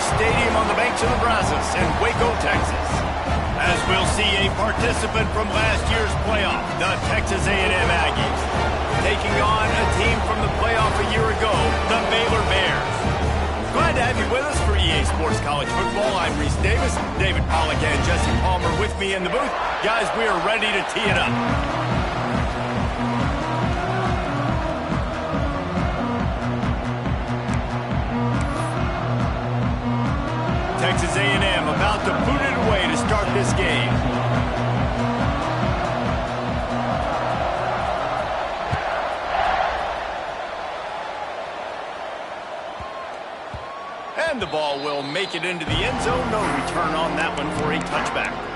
Stadium on the banks of the Brazos in Waco, Texas. As we'll see a participant from last year's playoff, the Texas A&M Aggies, taking on a team from the playoff a year ago, the Baylor Bears. Glad to have you with us for EA Sports College Football. I'm Reese Davis, David Pollack and Jesse Palmer with me in the booth. Guys, we are ready to tee it up. Texas A&M about to put it away to start this game. And the ball will make it into the end zone. No return on that one for a touchback.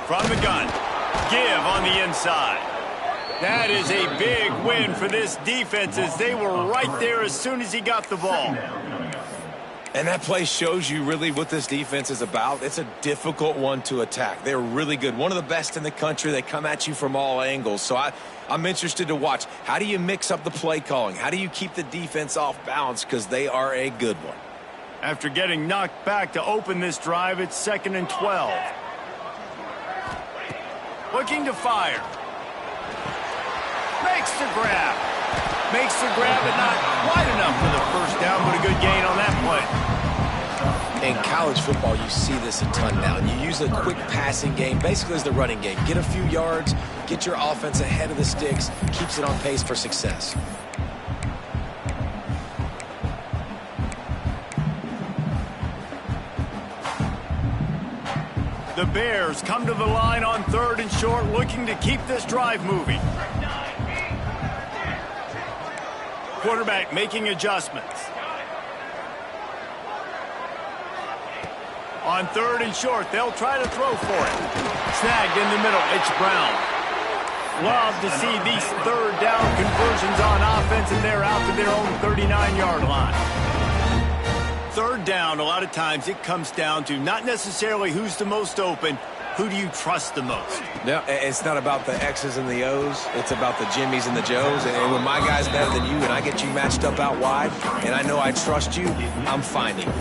From the gun, give on the inside. That is a big win for this defense as they were right there as soon as he got the ball. And that play shows you really what this defense is about. It's a difficult one to attack. They're really good. One of the best in the country. They come at you from all angles. So I'm interested to watch. How do you mix up the play calling? How do you keep the defense off balance? Because they are a good one. After getting knocked back to open this drive, it's 2nd and 12. Looking to fire. Makes the grab. Makes the grab, but not quite enough for the first down, but a good gain on that play. In college football, you see this a ton now. You use a quick passing game, basically as the running game. Get a few yards, get your offense ahead of the sticks, keeps it on pace for success. The Bears come to the line on 3rd and short, looking to keep this drive moving. Quarterback making adjustments. On 3rd and short, they'll try to throw for it. Snagged in the middle, it's Brown. Love to see these 3rd down conversions on offense, and they're out to their own 39-yard line. 3rd down, a lot of times it comes down to not necessarily who's the most open, who do you trust the most? No, it's not about the X's and the O's. It's about the Jimmies and the Joes. And when my guy's better than you and I get you matched up out wide and I know I trust you, I'm finding you.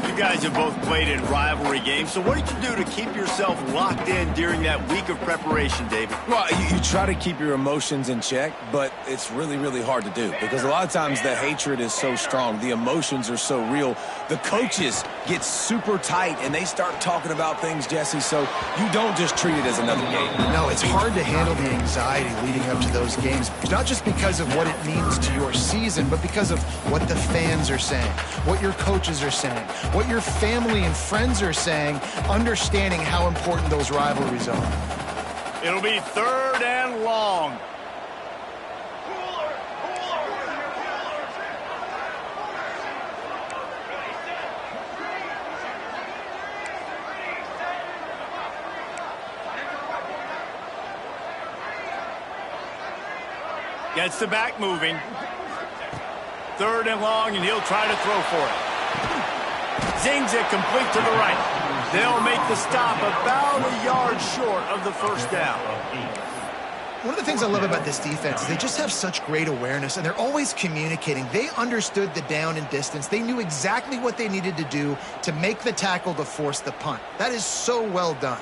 You guys have both played in rivalry games, so what did you do to keep yourself locked in during that week of preparation, David? Well, you try to keep your emotions in check, but it's really, really hard to do because a lot of times the hatred is so strong. The emotions are so real. The coaches get super tight, and they start talking about things, Jesse, so you don't just treat it as another game. No, it's hard to handle the anxiety leading up to those games, not just because of what it means to your season, but because of what the fans are saying, what your coaches are saying, what your family and friends are saying, understanding how important those rivalries are. It'll be 3rd and long. Gets the back moving. 3rd and long, and he'll try to throw for it. Zings it complete to the right. They'll make the stop about a yard short of the first down. One of the things I love about this defense is they just have such great awareness, and they're always communicating. They understood the down and distance. They knew exactly what they needed to do to make the tackle to force the punt. That is so well done.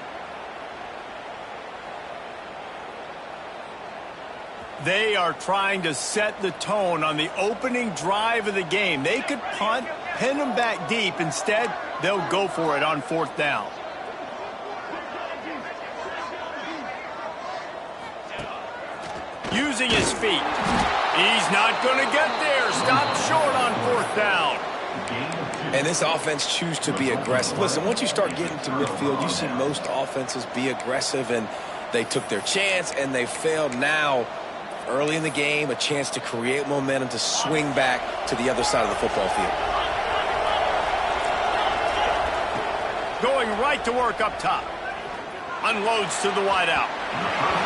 They are trying to set the tone on the opening drive of the game. They could punt, pin them back deep. Instead, they'll go for it on 4th down. Using his feet. He's not going to get there. Stopped short on 4th down. And this offense chooses to be aggressive. Listen, once you start getting to midfield, you see most offenses be aggressive, and they took their chance, and they failed. Now, early in the game, a chance to create momentum to swing back to the other side of the football field. going right to work up top. Unloads to the wideout.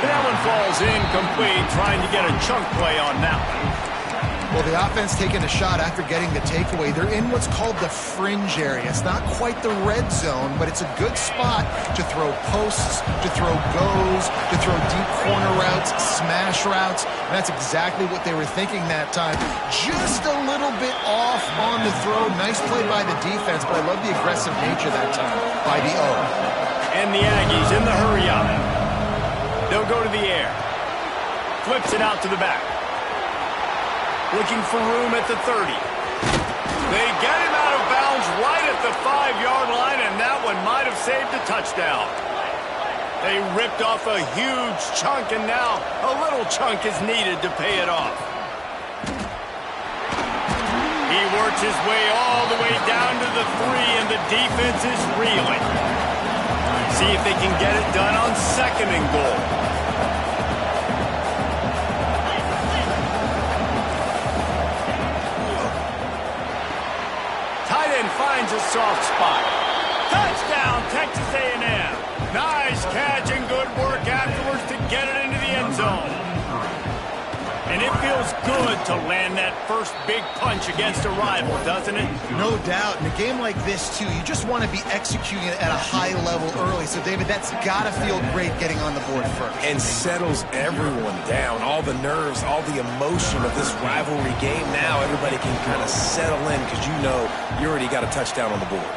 That one falls incomplete, trying to get a chunk play on that one. Well, the offense taking a shot after getting the takeaway. They're in what's called the fringe area. It's not quite the red zone, but it's a good spot to throw posts, to throw goes, to throw deep corner routes, smash routes. And that's exactly what they were thinking that time. Just a little bit off on the throw. Nice play by the defense, but I love the aggressive nature that time by the O. And the Aggies in the hurry up. They'll go to the air. Flips it out to the back. Looking for room at the 30. They get him out of bounds right at the 5-yard line, and that one might have saved a touchdown. They ripped off a huge chunk, and now a little chunk is needed to pay it off. He works his way all the way down to the 3, and the defense is reeling. See if they can get it done on 2nd and goal. Finds a soft spot. Touchdown, Texas A&M. Nice catch and good work afterwards to get it into the end zone. And it feels good to land that first big punch against a rival, doesn't it? No doubt. In a game like this, too, you just want to be executing it at a high level early. So, David, that's got to feel great getting on the board first. And settles everyone down. All the nerves, all the emotion of this rivalry game. Now everybody can kind of settle in because you know you already got a touchdown on the board.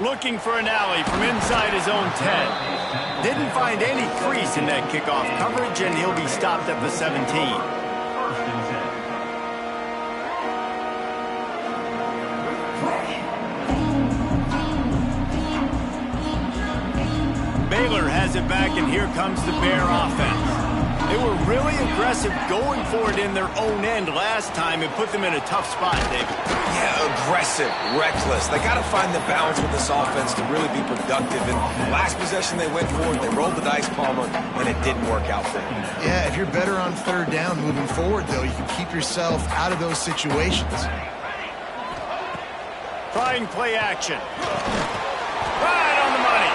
Looking for an alley from inside his own 10. Didn't find any crease in that kickoff coverage, and he'll be stopped at the 17. Baylor has it back, and here comes the Bear offense. They were really aggressive going for it in their own end last time. It put them in a tough spot, David. Yeah, aggressive, reckless. They got to find the balance with this offense to really be productive. And last possession they went for it, they rolled the dice, Palmer, and it didn't work out for them. Yeah, if you're better on 3rd down moving forward, though, you can keep yourself out of those situations. Trying play action. Right on the money.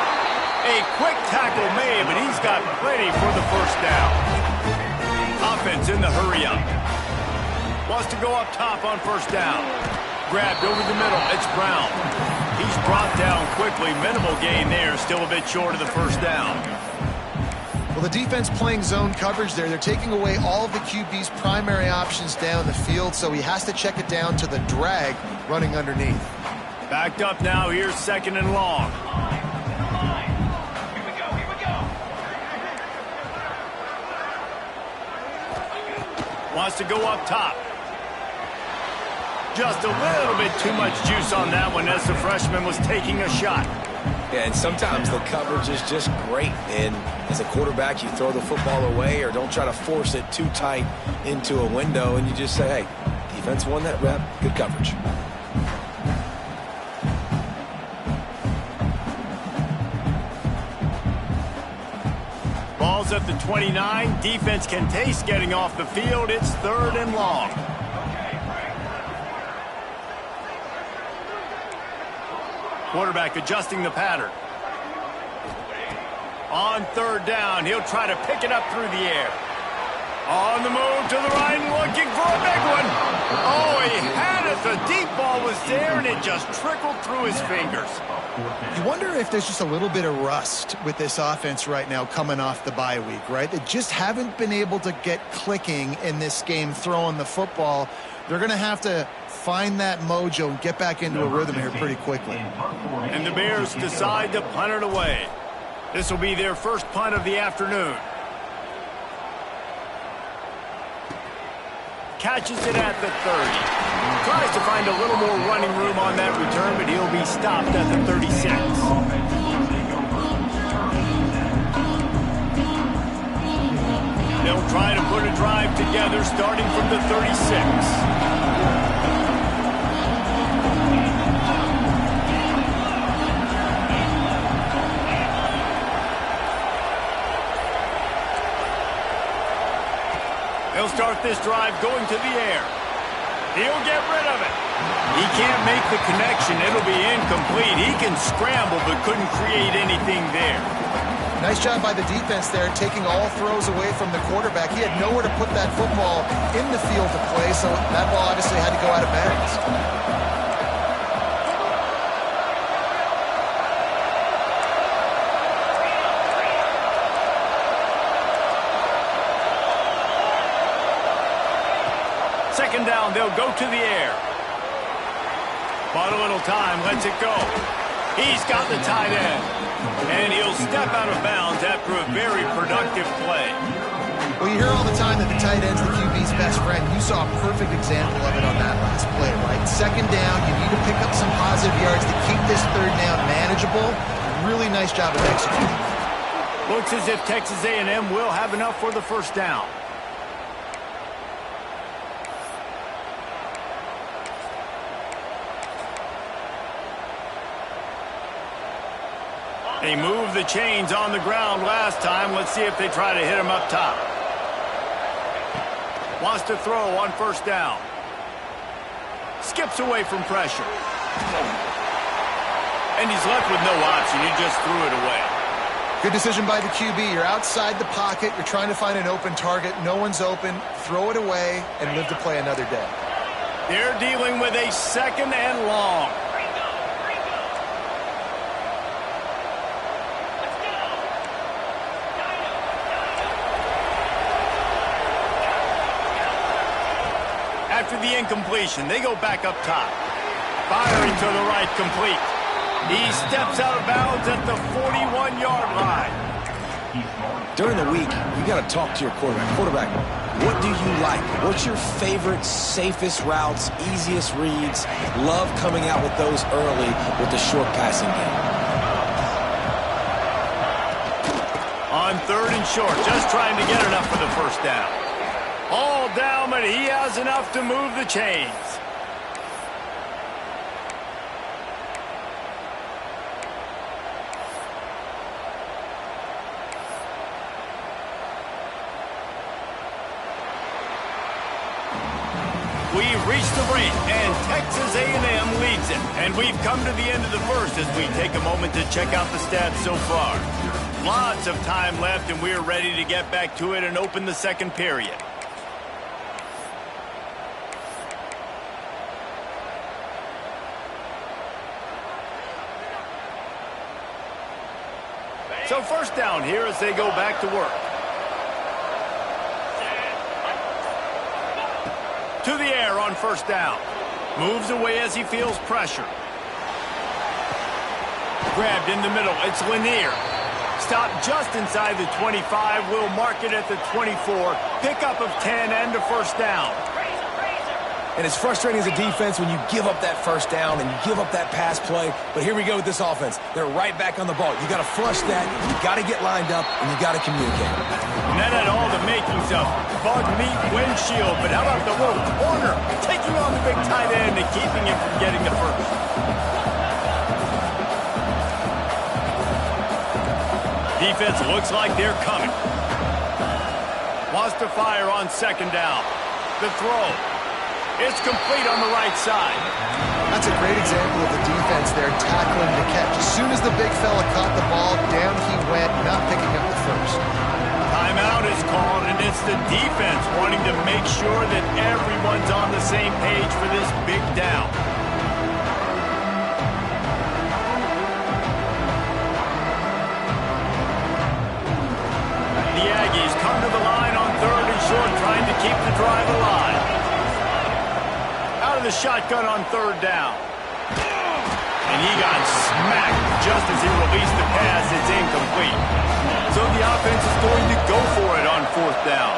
A quick tackle made, but he's got plenty for the first down. Offense in the hurry up. Wants to go up top on 1st down. Grabbed over the middle. It's Brown. He's brought down quickly. Minimal gain there. Still a bit short of the 1st down. Well, the defense playing zone coverage there. They're taking away all of the QB's primary options down the field, so he has to check it down to the drag running underneath. Backed up now. Here's 2nd and long. Wants to go up top. Just a little bit too much juice on that one as the freshman was taking a shot. Yeah, and sometimes the coverage is just great. And as a quarterback, you throw the football away or don't try to force it too tight into a window, and you just say, hey, defense won that rep. Good coverage. Ball's at the 29. Defense can taste getting off the field. It's 3rd and long. Quarterback adjusting the pattern. On 3rd down, he'll try to pick it up through the air. On the move to the right and looking for a big one. Oh, he had it. The deep ball was there, and it just trickled through his fingers. You wonder if there's just a little bit of rust with this offense right now coming off the bye week, right? They just haven't been able to get clicking in this game throwing the football. They're going to have to find that mojo and get back into a rhythm here pretty quickly. And the Bears decide to punt it away. This will be their first punt of the afternoon. Catches it at the 30. Tries to find a little more running room on that return, but he'll be stopped at the 36. They'll try to put a drive together starting from the 36. They'll start this drive going to the air. He'll get rid of it. He can't make the connection. It'll be incomplete. He can scramble but couldn't create anything there. Nice job by the defense there, taking all throws away from the quarterback. He had nowhere to put that football in the field to play, so that ball obviously had to go out of bounds. Second down, they'll go to the air. Bought a little time, lets it go. He's got the tight end. And he'll step out of bounds after a very productive play. Well, you hear all the time that the tight end's the QB's best friend. You saw a perfect example of it on that last play, right? Second down, you need to pick up some positive yards to keep this third down manageable. Really nice job of executing. Looks as if Texas A&M will have enough for the first down. They moved the chains on the ground last time. Let's see if they try to hit him up top. Wants to throw on first down. Skips away from pressure. And he's left with no option. He just threw it away. Good decision by the QB. You're outside the pocket. You're trying to find an open target. No one's open. Throw it away and live to play another day. They're dealing with a second and long. After the incompletion, they go back up top. Firing to the right, complete. He steps out of bounds at the 41-yard line. During the week, you got to talk to your quarterback. Quarterback, what do you like? What's your favorite, safest routes, easiest reads? Love coming out with those early with the short passing game. On third and short, just trying to get enough for the first down. All down, but he has enough to move the chains. We've reached the break, and Texas A&M leads it. And we've come to the end of the first as we take a moment to check out the stats so far. Lots of time left, and we're ready to get back to it and open the second period. So first down here as they go back to work. To the air on first down. Moves away as he feels pressure. Grabbed in the middle. It's Lanier. Stopped just inside the 25. Will mark it at the 24. Pickup of 10 and a first down. And it's frustrating as a defense when you give up that first down and you give up that pass play. But here we go with this offense. They're right back on the ball. You got to flush that. You got to get lined up, and you got to communicate. And that had all the makings of bug meat windshield. But how about the little corner taking on the big tight end and keeping him from getting the first? Defense looks like they're coming. Wants to fire on second down. The throw. It's complete on the right side. That's a great example of the defense there tackling the catch. As soon as the big fella caught the ball, down he went, not picking up the first. Timeout is called, and it's the defense wanting to make sure that everyone's on the same page for this big down. The Aggies come to the line on third and short, trying to keep the drive alive. Out of the shotgun on third down. And he got smacked just as he released the pass. It's incomplete. So the offense is going to go for it on fourth down.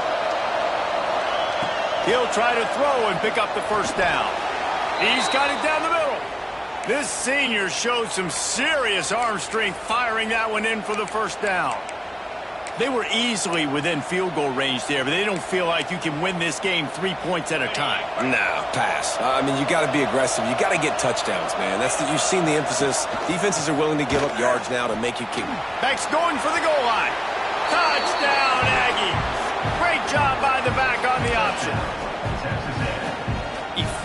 He'll try to throw and pick up the first down. He's got it down the middle. This senior showed some serious arm strength firing that one in for the first down. They were easily within field goal range there, but they don't feel like you can win this game 3 points at a time. No, pass. I mean, you got to be aggressive. You got to get touchdowns, man. You've seen the emphasis. Defenses are willing to give up yards now to make you kick. Back's going for the goal line. Touchdown, Aggies. Great job by the back on the option.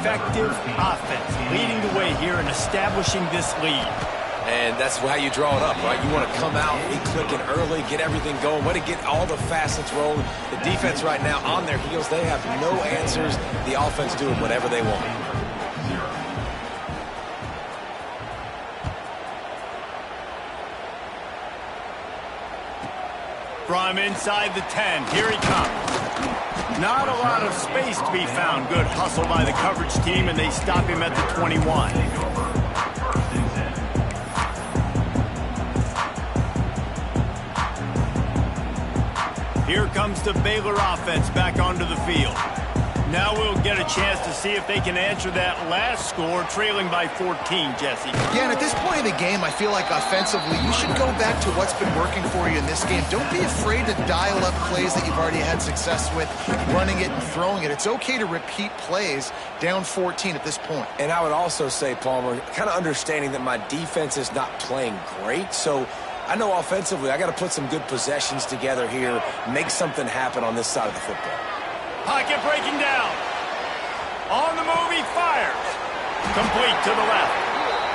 effective offense, leading the way here and establishing this lead. And that's how you draw it up, right? You want to come out, be clicking early, get everything going, want to get all the facets rolling. The defense right now on their heels, they have no answers. The offense doing whatever they want. From inside the 10, here he comes. Not a lot of space to be found. Good hustle by the coverage team, and they stop him at the 21. Here comes the Baylor offense back onto the field. Now we'll get a chance to see if they can answer that last score, trailing by 14, Jesse. Yeah, and at this point in the game, I feel like offensively, you should go back to what's been working for you in this game. Don't be afraid to dial up plays that you've already had success with, running it and throwing it. It's okay to repeat plays down 14 at this point. And I would also say, Palmer, kind of understanding that my defense is not playing great, so I know offensively I got to put some good possessions together here, make something happen on this side of the football. Pocket breaking down. On the move, he fires. Complete to the left.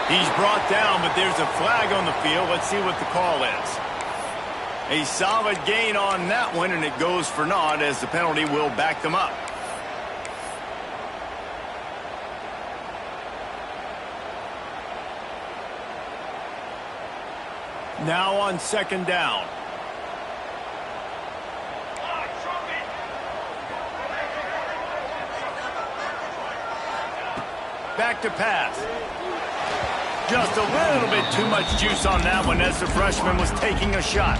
He's brought down, but there's a flag on the field. Let's see what the call is. A solid gain on that one, and it goes for naught as the penalty will back them up. Now on second down. Back to pass. Just a little bit too much juice on that one as the freshman was taking a shot.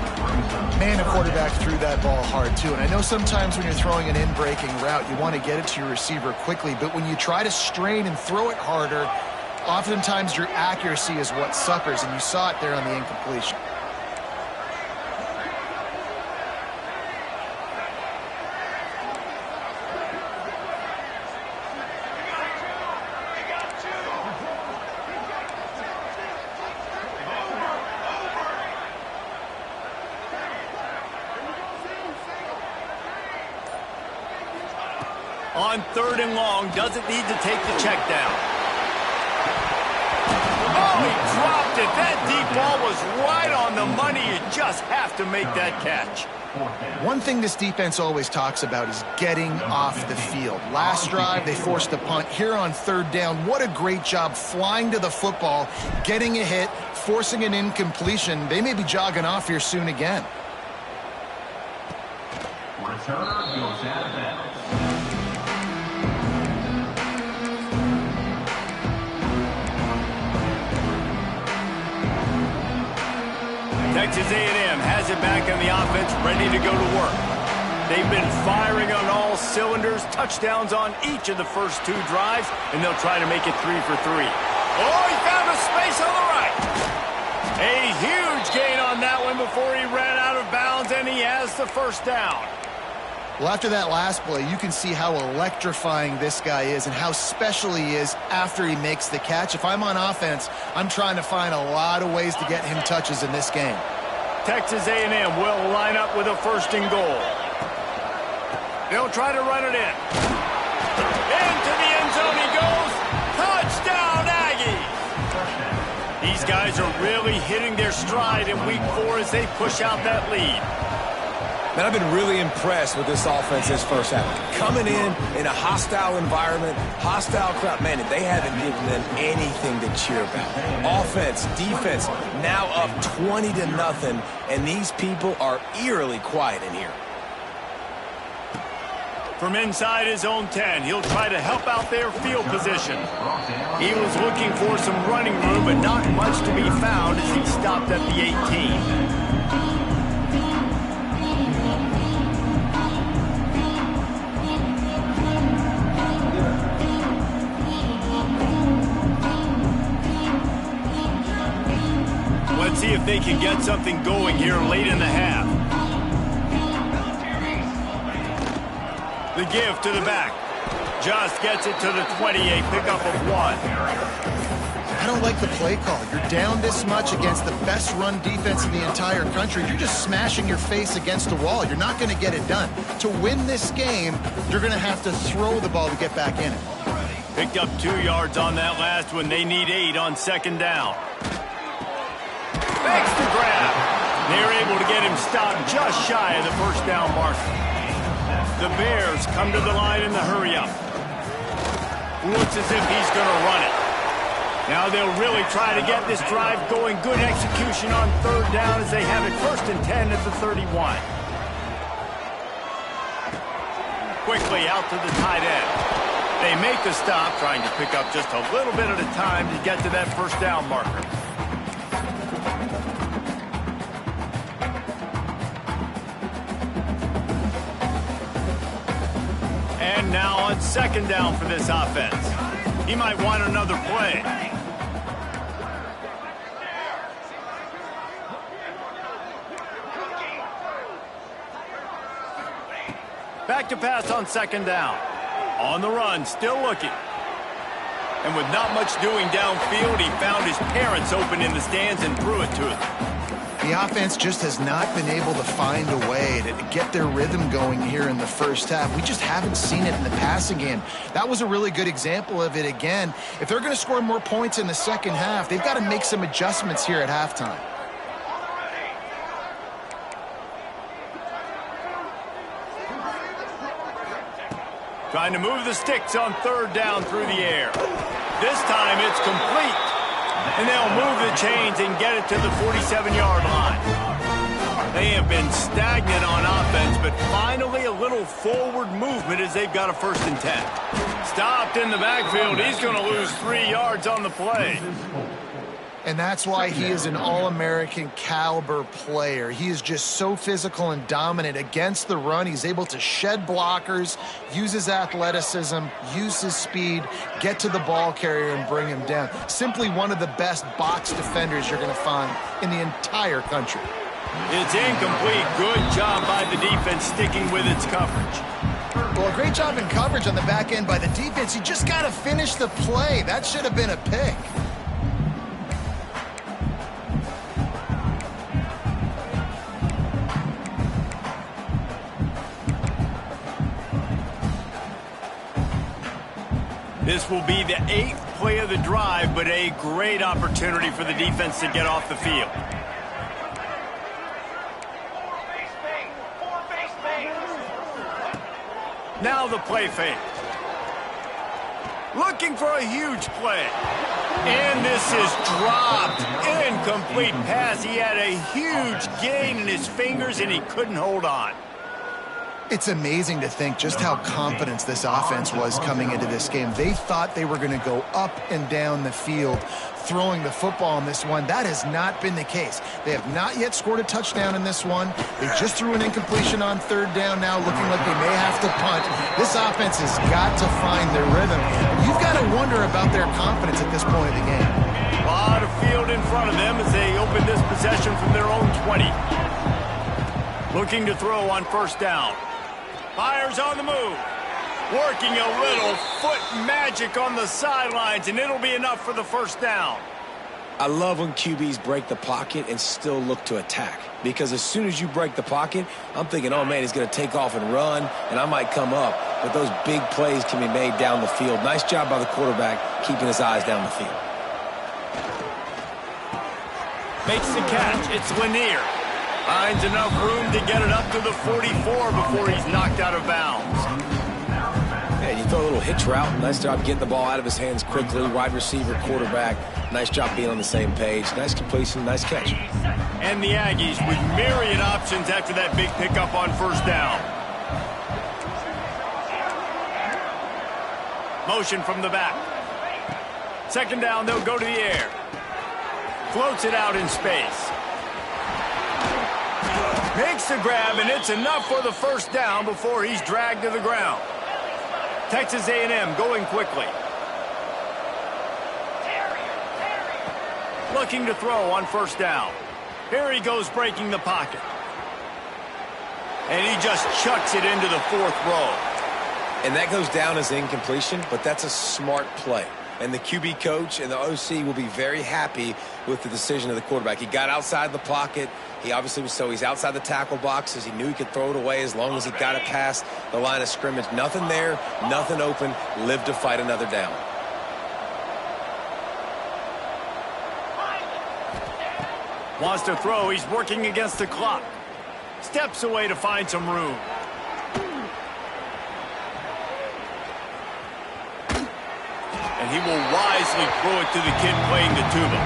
Man, the quarterback threw that ball hard, too. And I know sometimes when you're throwing an in-breaking route, you want to get it to your receiver quickly. But when you try to strain and throw it harder, oftentimes your accuracy is what suffers. And you saw it there on the incompletion. On third and long, doesn't need to take the check down. Oh, he dropped it. That deep ball was right on the money. You just have to make that catch. One thing this defense always talks about is getting off the field. Last drive, they forced a punt. Here on third down, what a great job flying to the football, getting a hit, forcing an incompletion. They may be jogging off here soon again. Returner goes out of bounds. Texas A&M has it back on the offense, ready to go to work. They've been firing on all cylinders, touchdowns on each of the first two drives, and they'll try to make it 3 for 3. Oh, he found a space on the right. A huge gain on that one before he ran out of bounds, and he has the first down. Well, after that last play, you can see how electrifying this guy is and how special he is after he makes the catch. If I'm on offense, I'm trying to find a lot of ways to get him touches in this game. Texas A&M will line up with a first and goal. They'll try to run it in. Into the end zone he goes. Touchdown, Aggies! These guys are really hitting their stride in week 4 as they push out that lead. Man, I've been really impressed with this offense this first half. Coming in a hostile environment, hostile crowd, man, they haven't given them anything to cheer about. Offense, defense, now up 20-0, and these people are eerily quiet in here. From inside his own 10, he'll try to help out their field position. He was looking for some running room, but not much to be found as he stopped at the 18. Let's see if they can get something going here late in the half. The give to the back. Just gets it to the 28, pickup of 1. I don't like the play call. You're down this much against the best run defense in the entire country. You're just smashing your face against the wall. You're not going to get it done. To win this game, you're going to have to throw the ball to get back in it. Picked up 2 yards on that last one. They need 8 on second down. Makes the grab. They're able to get him stopped just shy of the first down marker. The Bears come to the line in the hurry-up. Looks as if he's going to run it. Now they'll really try to get this drive going. Good execution on third down as they have it 1st and 10 at the 31. Quickly out to the tight end. They make the stop, trying to pick up just a little bit at a time to get to that first down marker. And now on second down for this offense. He might want another play. Back to pass on second down. On the run, still looking. And with not much doing downfield, he found his parents open in the stands and threw it to them. The offense just has not been able to find a way to get their rhythm going here in the first half. We just haven't seen it in the passing game. That was a really good example of it again. If they're going to score more points in the second half, they've got to make some adjustments here at halftime. Trying to move the sticks on third down through the air. This time it's complete. And they'll move the chains and get it to the 47-yard line. They have been stagnant on offense, but finally a little forward movement as they've got a 1st and 10. Stopped in the backfield. He's going to lose 3 yards on the play. And that's why he is an All-American caliber player. He is just so physical and dominant against the run. He's able to shed blockers, use his athleticism, use his speed, get to the ball carrier and bring him down. Simply one of the best box defenders you're going to find in the entire country. It's incomplete. Good job by the defense sticking with its coverage. Well, a great job in coverage on the back end by the defense. You just got to finish the play. That should have been a pick. This will be the 8th play of the drive, but a great opportunity for the defense to get off the field. Now the play fake. Looking for a huge play. And this is dropped. Incomplete pass. He had a huge gain in his fingers, and he couldn't hold on. It's amazing to think just how confident this offense was coming into this game. They thought they were going to go up and down the field throwing the football in this one. That has not been the case. They have not yet scored a touchdown in this one. They just threw an incompletion on third down now, looking like they may have to punt. This offense has got to find their rhythm. You've got to wonder about their confidence at this point of the game. A lot of field in front of them as they open this possession from their own 20. Looking to throw on first down. Fires on the move. Working a little foot magic on the sidelines, and it'll be enough for the first down. I love when QBs break the pocket and still look to attack. Because as soon as you break the pocket, I'm thinking, oh, man, he's going to take off and run, and I might come up. But those big plays can be made down the field. Nice job by the quarterback keeping his eyes down the field. Makes the catch. It's Lanier. Finds enough room to get it up to the 44 before he's knocked out of bounds. Yeah, you throw a little hitch route. Nice job getting the ball out of his hands quickly. Wide receiver, quarterback. Nice job being on the same page. Nice completion, nice catch. And the Aggies with myriad options after that big pickup on first down. Motion from the back. Second down, they'll go to the air. Floats it out in space. Makes the grab, and it's enough for the first down before he's dragged to the ground. Texas A&M going quickly. Looking to throw on first down. Here he goes breaking the pocket. And he just chucks it into the 4th row. And that goes down as incompletion, but that's a smart play. And the QB coach and the OC will be very happy with the decision of the quarterback. He got outside the pocket. He obviously was he's outside the tackle boxes. He knew he could throw it away as long as he got it past the line of scrimmage. Nothing there, nothing open. Live to fight another down. Wants to throw. He's working against the clock. Steps away to find some room. And he will wisely throw it to the kid playing the tuba.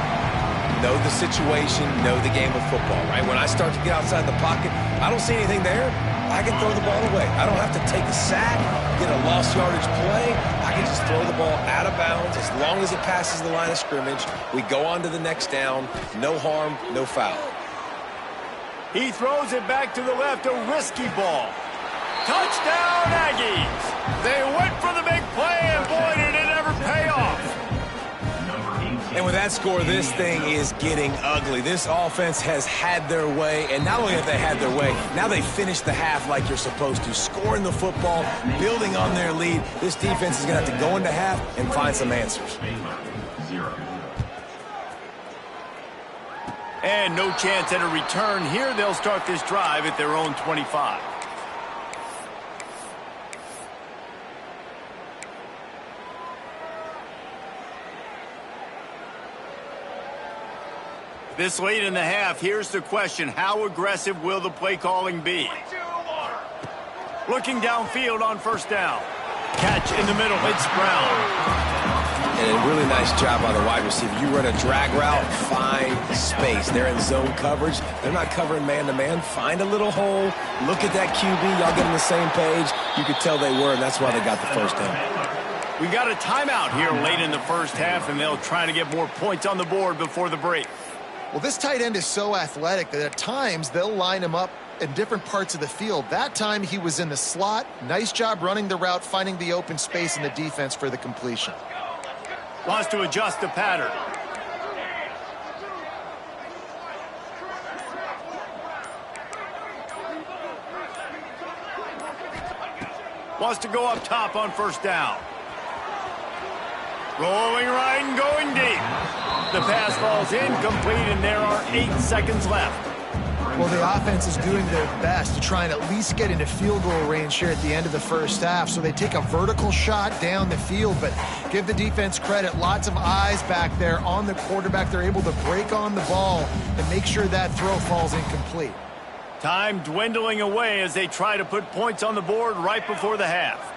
Know the situation, know the game of football, right? When I start to get outside the pocket, I don't see anything there. I can throw the ball away. I don't have to take a sack, get a lost yardage play. I can just throw the ball out of bounds as long as it passes the line of scrimmage. We go on to the next down. No harm, no foul. He throws it back to the left, a risky ball. Touchdown, Aggies! They went for the big play, and boy, did it ever pay off. And with that score, this thing is getting ugly. This offense has had their way, and not only have they had their way, now they finished the half like you're supposed to, scoring the football, building on their lead. This defense is going to have to go into half and find some answers. And no chance at a return here. They'll start this drive at their own 25. This late in the half, here's the question. How aggressive will the play calling be? Looking downfield on first down. Catch in the middle. It's Brown. And a really nice job by the wide receiver. You run a drag route, find space. They're in zone coverage. They're not covering man-to-man. Find a little hole. Look at that QB. Y'all get on the same page. You could tell they were, and that's why they got the first down. We got a timeout here late in the first half, and they'll try to get more points on the board before the break. Well, this tight end is so athletic that at times they'll line him up in different parts of the field. That time he was in the slot. Nice job running the route, finding the open space in the defense for the completion. Wants to adjust the pattern. Wants to go up top on first down. Rolling right and going deep. The pass falls incomplete, and there are 8 seconds left. Well, the offense is doing their best to try and at least get into field goal range here at the end of the first half. So they take a vertical shot down the field, but give the defense credit. Lots of eyes back there on the quarterback. They're able to break on the ball and make sure that throw falls incomplete. Time dwindling away as they try to put points on the board right before the half.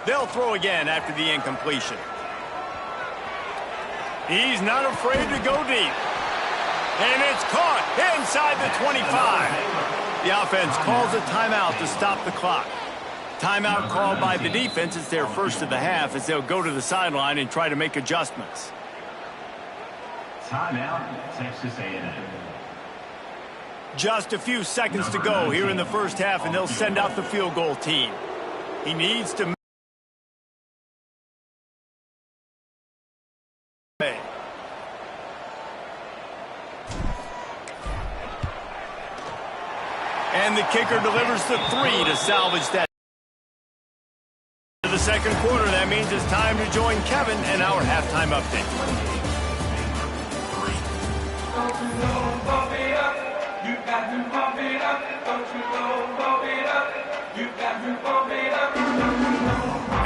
They'll throw again after the incompletion. He's not afraid to go deep. And it's caught inside the 25. The offense calls a timeout to stop the clock. Timeout called by the defense. It's their first of the half as they'll go to the sideline and try to make adjustments. Timeout, Texas A&M. Just a few seconds to go here in the first half, and they'll send out the field goal team. He needs to and the kicker delivers the 3 to salvage that. To the second quarter, that means it's time to join Kevin in our halftime update.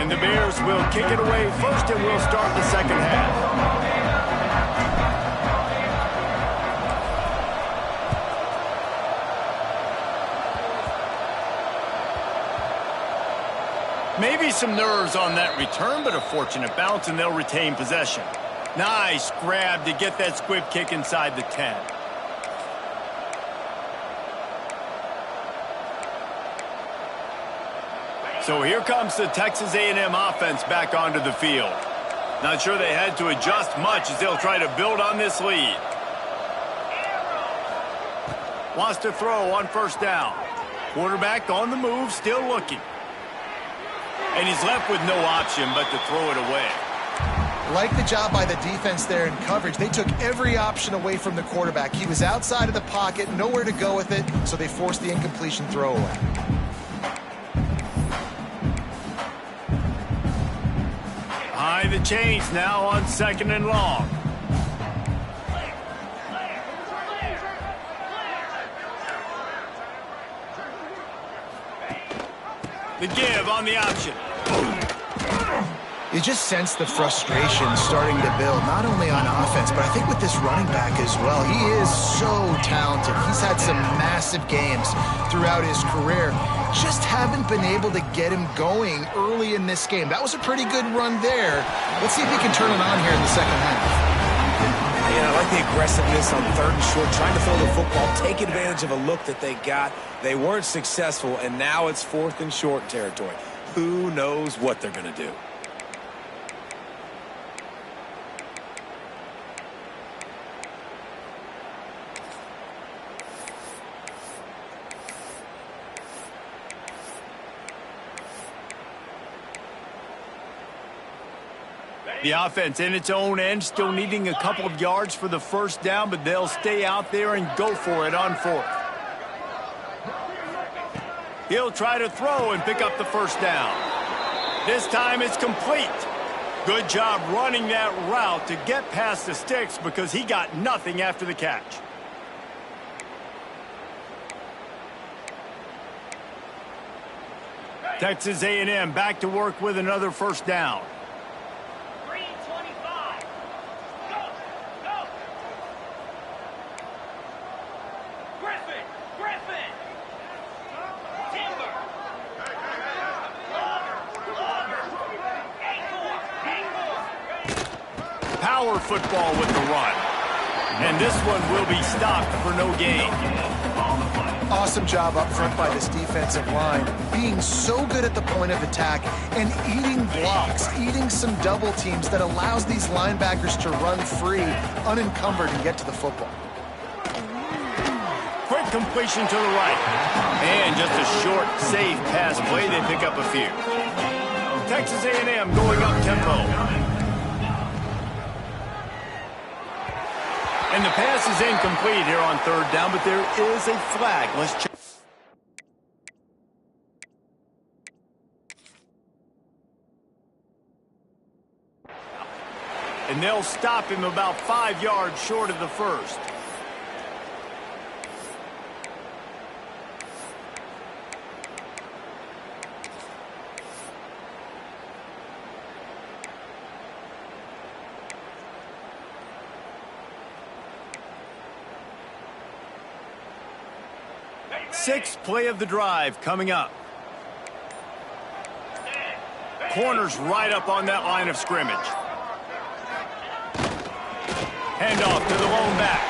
And the Bears will kick it away first, and we'll start the second half. Maybe some nerves on that return, but a fortunate bounce, and they'll retain possession. Nice grab to get that squib kick inside the 10. So here comes the Texas A&M offense back onto the field. Not sure they had to adjust much as they'll try to build on this lead. Wants to throw on first down. Quarterback on the move, still looking. And he's left with no option but to throw it away. Like the job by the defense there in coverage. They took every option away from the quarterback. He was outside of the pocket, nowhere to go with it, so they forced the incompletion throwaway. Behind the chains now on 2nd and long. The give on the option. You just sense the frustration starting to build, not only on offense, but I think with this running back as well. He is so talented. He's had some massive games throughout his career. Just haven't been able to get him going early in this game. That was a pretty good run there. Let's see if he can turn it on here in the second half. Yeah, I like the aggressiveness on 3rd and short, trying to throw the football, take advantage of a look that they got. They weren't successful, and now it's 4th and short territory. Who knows what they're going to do? The offense in its own end, still needing a couple of yards for the first down, but they'll stay out there and go for it on 4th. He'll try to throw and pick up the first down. This time it's complete. Good job running that route to get past the sticks because he got nothing after the catch. Texas A&M back to work with another first down. Power football with the run. And this one will be stopped for no gain. Awesome job up front by this defensive line. Being so good at the point of attack and eating blocks, eating some double teams that allows these linebackers to run free, unencumbered, and get to the football. Quick completion to the right. And just a short, safe pass play. They pick up a few. Texas A&M going up tempo. And the pass is incomplete here on 3rd down, but there is a flag. Let's check. And they'll stop him about 5 yards short of the first. Sixth play of the drive coming up. Corners right up on that line of scrimmage. Handoff to the lone back.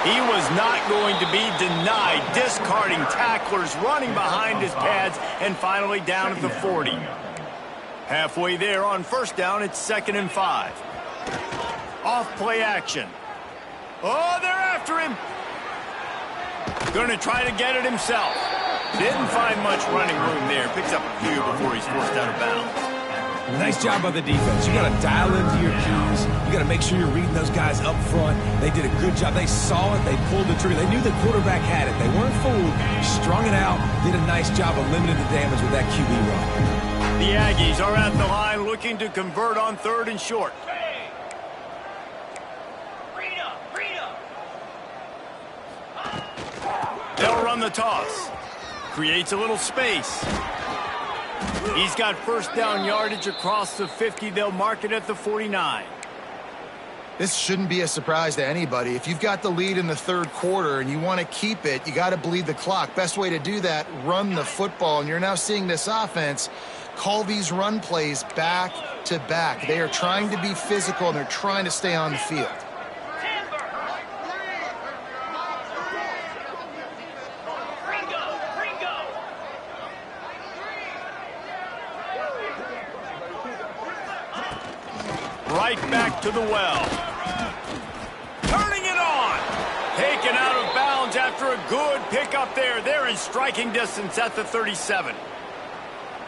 He was not going to be denied, discarding tacklers, running behind his pads, and finally down at the 40. Halfway there on 1st down, it's 2nd and 5. Off play action. Oh, they're after him. Going to try to get it himself. Didn't find much running room there. Picks up a few before he's forced out of bounds. Nice job by the defense. You got to dial into your cues. You got to make sure you're reading those guys up front. They did a good job. They saw it. They pulled the trigger. They knew the quarterback had it. They weren't fooled. Strung it out. Did a nice job of limiting the damage with that QB run. The Aggies are at the line looking to convert on 3rd and short. They'll run the toss. Creates a little space. He's got first down yardage across the 50. They'll mark it at the 49. This shouldn't be a surprise to anybody. If you've got the lead in the 3rd quarter and you want to keep it, you got to bleed the clock. Best way to do that, run the football. And you're now seeing this offense call these run plays back to back. They are trying to be physical, and they're trying to stay on the field. Right back to the well. Turning it on. Taken out of bounds after a good pickup there. They're in striking distance at the 37.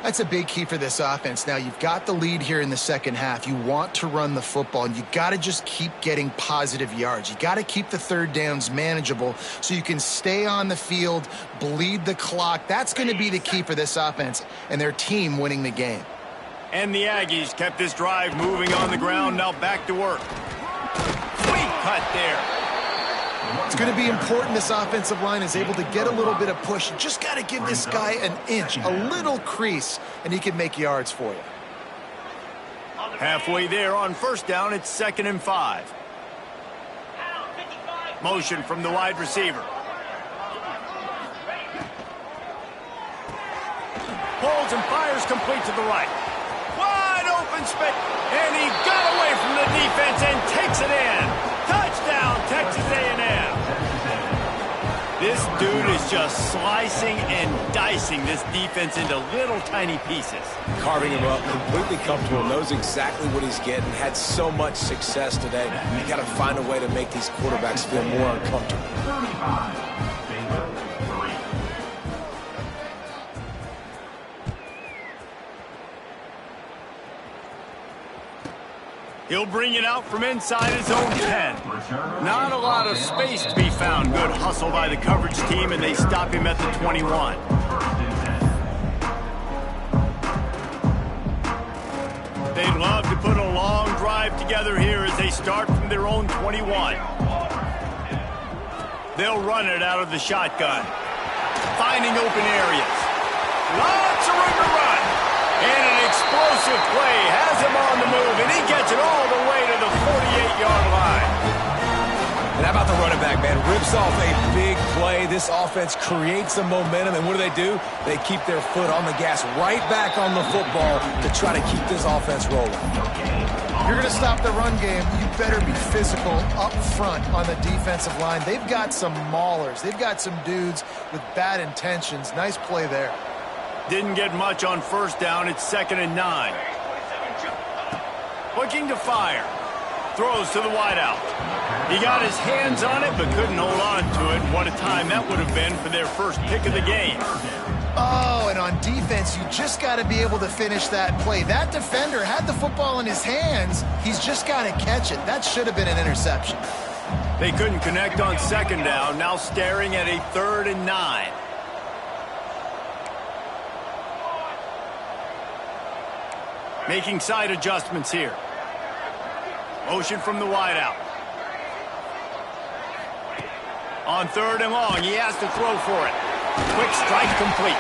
That's a big key for this offense. Now, you've got the lead here in the second half. You want to run the football, and you got to just keep getting positive yards. You got to keep the third downs manageable so you can stay on the field, bleed the clock. That's going to be the key for this offense and their team winning the game. And the Aggies kept this drive moving on the ground. Now back to work. Sweet cut there. It's going to be important this offensive line is able to get a little bit of push. You just got to give this guy an inch, a little crease, and he can make yards for you. Halfway there on first down, it's 2nd and 5. Motion from the wide receiver. Pulls and fires complete to the right. Wide open space, and he got away from the defense and takes it in. Touchdown, Texas A&M. This dude is just slicing and dicing this defense into little tiny pieces. Carving him up, completely comfortable, knows exactly what he's getting, had so much success today. You got to find a way to make these quarterbacks feel more uncomfortable. 35, Baylor 3. He'll bring it out from inside his own 10. Not a lot of space to be found. Good hustle by the coverage team, and they stop him at the 21. They'd love to put a long drive together here as they start from their own 21. They'll run it out of the shotgun. Finding open areas. Lots of room to run. And an explosive play has him on the move, and he gets it all the way to the 48-yard line. And how about the running back, man? Rips off a big play. This offense creates some momentum, and what do? They keep their foot on the gas right back on the football to try to keep this offense rolling. If you're going to stop the run game, you better be physical up front on the defensive line. They've got some maulers. They've got some dudes with bad intentions. Nice play there. Didn't get much on first down. It's 2nd and 9. Looking to fire. Throws to the wideout. He got his hands on it, but couldn't hold on to it. What a time that would have been for their first pick of the game. Oh, and on defense, you just got to be able to finish that play. That defender had the football in his hands. He's just got to catch it. That should have been an interception. They couldn't connect on 2nd down. Now staring at a 3rd and 9. Making side adjustments here. Motion from the wideout. On 3rd and long, he has to throw for it. Quick strike complete.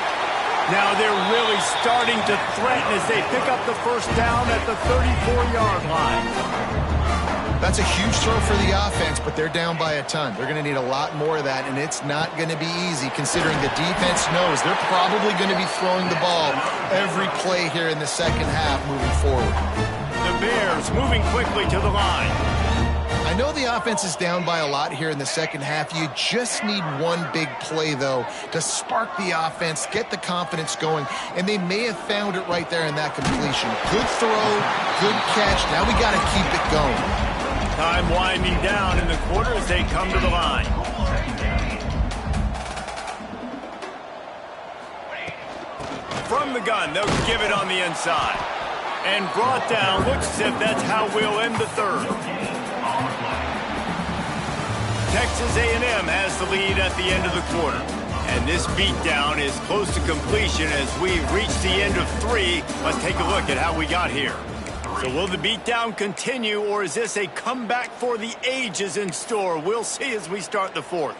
Now they're really starting to threaten as they pick up the first down at the 34-yard line. That's a huge throw for the offense, but they're down by a ton. They're going to need a lot more of that, and it's not going to be easy considering the defense knows they're probably going to be throwing the ball every play here in the second half moving forward. The Bears moving quickly to the line. I know the offense is down by a lot here in the second half. You just need one big play, though, to spark the offense, get the confidence going, and they may have found it right there in that completion. Good throw, good catch. Now we got to keep it going. Time winding down in the quarter as they come to the line. From the gun, they'll give it on the inside. And brought down, looks as if that's how we'll end the 3rd. Texas A&M has the lead at the end of the quarter. And this beatdown is close to completion as we reach the end of 3. Let's take a look at how we got here. So will the beatdown continue, or is this a comeback for the ages in store? We'll see as we start the 4th.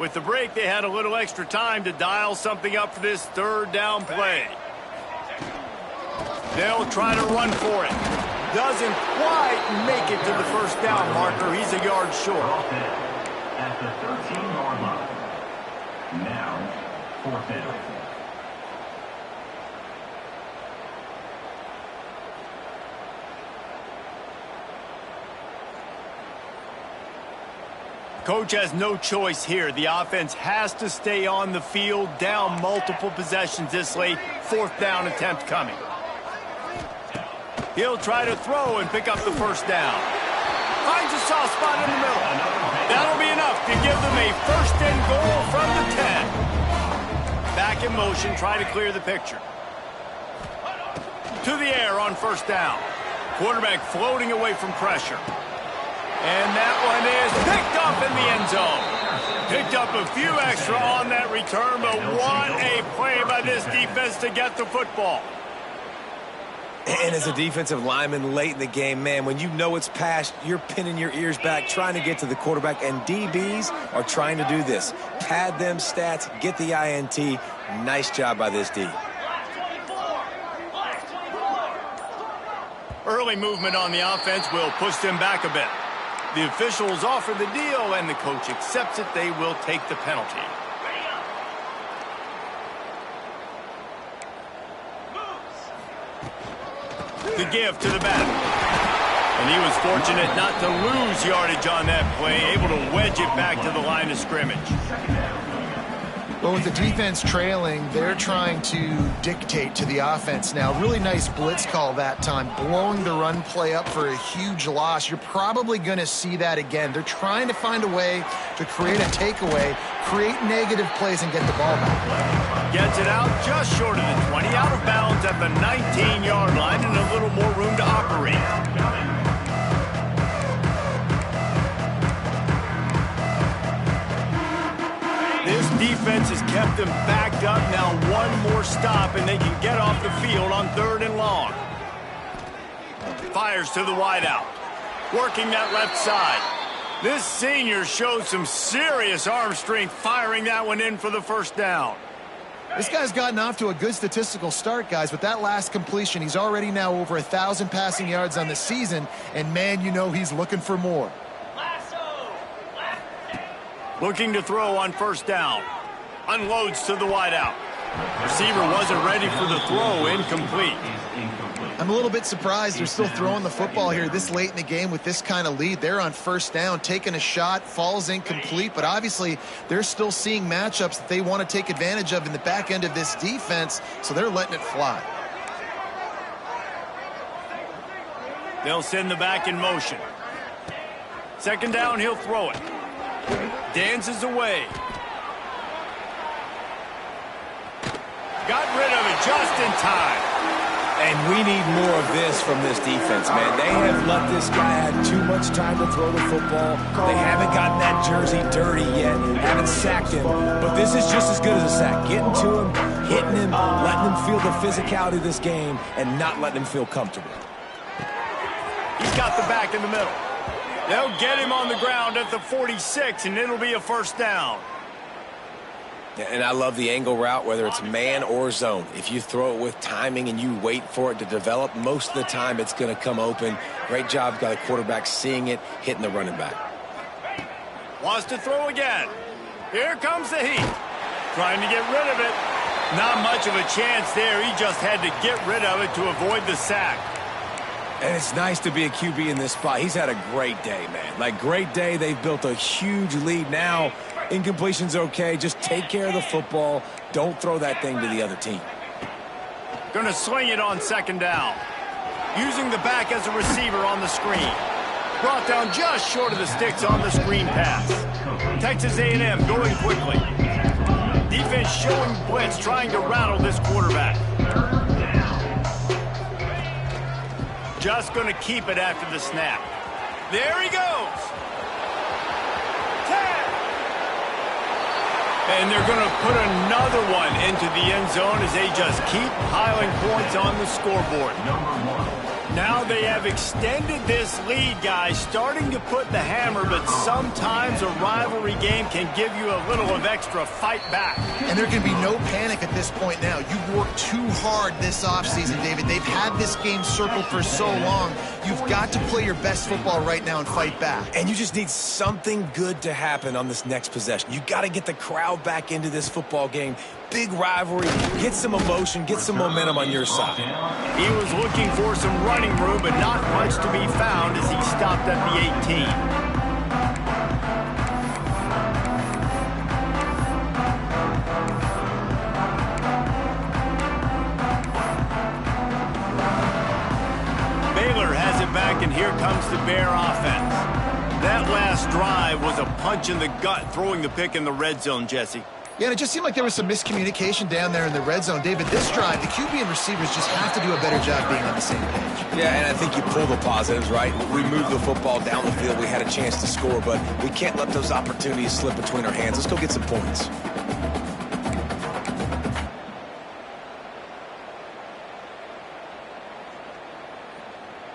With the break, they had a little extra time to dial something up for this 3rd down play. They'll try to run for it. Doesn't quite make it to the first down marker. He's a yard short. At the 13-yard line. Now, 4th down. Coach has no choice here. The offense has to stay on the field, down multiple possessions this late. 4th down attempt coming. He'll try to throw and pick up the first down. Finds a soft spot in the middle. That'll be enough to give them a 1st and goal from the 10. Back in motion, try to clear the picture. To the air on 1st down. Quarterback floating away from pressure. And that one is picked up in the end zone. Picked up a few extra on that return, but what a play by this defense to get the football. And as a defensive lineman late in the game, man, when you know it's past, you're pinning your ears back, trying to get to the quarterback, and DBs are trying to do this. Pad them stats, get the INT. Nice job by this D. Early movement on the offense will push them back a bit. The officials offer the deal, and the coach accepts it. They will take the penalty. The give to the back. And he was fortunate not to lose yardage on that play, able to wedge it back to the line of scrimmage. Well, with the defense trailing, they're trying to dictate to the offense now. Really nice blitz call that time, blowing the run play up for a huge loss. You're probably going to see that again. They're trying to find a way to create a takeaway, create negative plays, and get the ball back. Gets it out just short of the 20, out of bounds at the 19-yard line, and a little more room to operate. This defense has kept them backed up. Now one more stop, and they can get off the field on 3rd and long. Fires to the wideout. Working that left side. This senior shows some serious arm strength, firing that one in for the 1st down. This guy's gotten off to a good statistical start, guys, but that last completion, he's already now over 1,000 passing yards on the season, and man, you know he's looking for more. Looking to throw on 1st down. Unloads to the wideout. Receiver wasn't ready for the throw, incomplete. I'm a little bit surprised they're still throwing the football here this late in the game with this kind of lead. They're on 1st down, taking a shot, falls incomplete, but obviously they're still seeing matchups that they want to take advantage of in the back end of this defense, so they're letting it fly. They'll send the back in motion. 2nd down, he'll throw it. Dances away. Got rid of it just in time. And we need more of this from this defense, man. They have let this guy have too much time to throw the football. They haven't gotten that jersey dirty yet, haven't sacked him. But this is just as good as a sack. Getting to him, hitting him, letting him feel the physicality of this game, and not letting him feel comfortable. He's got the back in the middle. They'll get him on the ground at the 46, and it'll be a 1st down. And I love the angle route, whether it's man or zone. If you throw it with timing and you wait for it to develop, most of the time it's going to come open. Great job by the quarterback seeing it, hitting the running back. Wants to throw again. Here comes the heat. Trying to get rid of it. Not much of a chance there. He just had to get rid of it to avoid the sack. And it's nice to be a QB in this spot. He's had a great day, man. Like, great day. They've built a huge lead. Now, incompletion's okay. Just take care of the football. Don't throw that thing to the other team. Gonna swing it on 2nd down. Using the back as a receiver on the screen. Brought down just short of the sticks on the screen pass. Texas A&M going quickly. Defense showing blitz, trying to rattle this quarterback. Just going to keep it after the snap. There he goes. 10. And they're going to put another one into the end zone as they just keep piling points on the scoreboard. Now they have extended this lead, guys, starting to put the hammer, but sometimes a rivalry game can give you a little of extra fight back. And there can be no panic at this point now. You've worked too hard this offseason, David. They've had this game circled for so long. You've got to play your best football right now and fight back. And you just need something good to happen on this next possession. You got to get the crowd back into this football game. Big rivalry, get some emotion, get some momentum on your side. He was looking for some running room, but not much to be found as he stopped at the 18. here comes the Bear offense. That last drive was a punch in the gut, throwing the pick in the red zone, Jesse. Yeah, and it just seemed like there was some miscommunication down there in the red zone. David, this drive, the QB and receivers just have to do a better job being on the same page. Yeah, and I think you pull the positives, right? We moved the football down the field. We had a chance to score, but we can't let those opportunities slip between our hands. Let's go get some points.